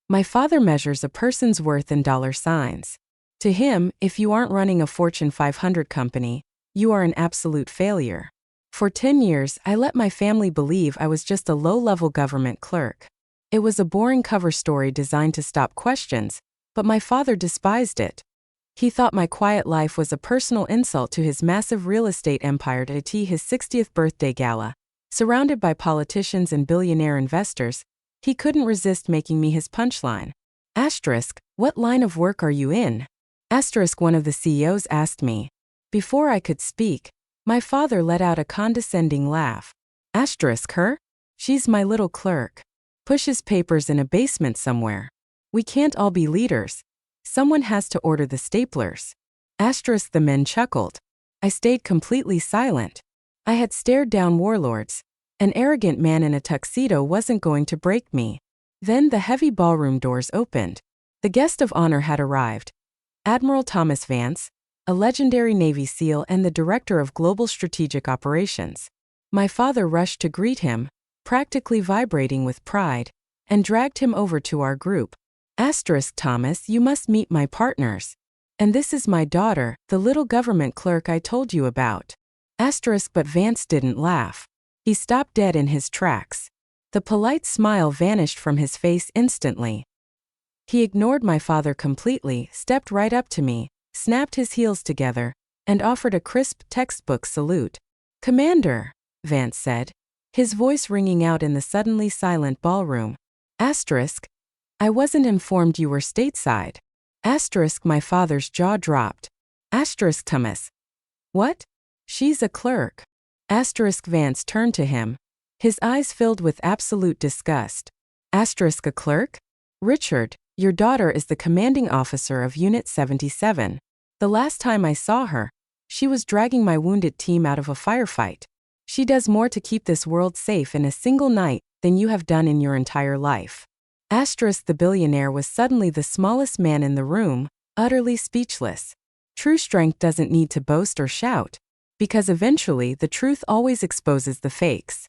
My father measures a person's worth in dollar signs. To him, if you aren't running a Fortune 500 company, you are an absolute failure. For 10 years, I let my family believe I was just a low-level government clerk. It was a boring cover story designed to stop questions, but my father despised it. He thought my quiet life was a personal insult to his massive real estate empire at his 60th birthday gala. Surrounded by politicians and billionaire investors, he couldn't resist making me his punchline. Asterisk, what line of work are you in? Asterisk, one of the CEOs asked me. Before I could speak, my father let out a condescending laugh. Asterisk, her? She's my little clerk. Pushes papers in a basement somewhere. We can't all be leaders. Someone has to order the staplers. Asterisk, the men chuckled. I stayed completely silent. I had stared down warlords. An arrogant man in a tuxedo wasn't going to break me. Then the heavy ballroom doors opened. The guest of honor had arrived. Admiral Thomas Vance, a legendary Navy SEAL and the Director of Global Strategic Operations. My father rushed to greet him, practically vibrating with pride, and dragged him over to our group. Asterisk, Thomas, you must meet my partners. And this is my daughter, the little government clerk I told you about. Asterisk, but Vance didn't laugh. He stopped dead in his tracks. The polite smile vanished from his face instantly. He ignored my father completely, stepped right up to me, snapped his heels together, and offered a crisp textbook salute. Commander, Vance said, his voice ringing out in the suddenly silent ballroom. Asterisk, I wasn't informed you were stateside. Asterisk, my father's jaw dropped. Asterisk, Thomas. What? She's a clerk. Asterisk, Vance turned to him. His eyes filled with absolute disgust. Asterisk, a clerk? Richard, your daughter is the commanding officer of Unit 77. The last time I saw her, she was dragging my wounded team out of a firefight. She does more to keep this world safe in a single night than you have done in your entire life. Asterisk, the billionaire was suddenly the smallest man in the room, utterly speechless. True strength doesn't need to boast or shout, because eventually the truth always exposes the fakes.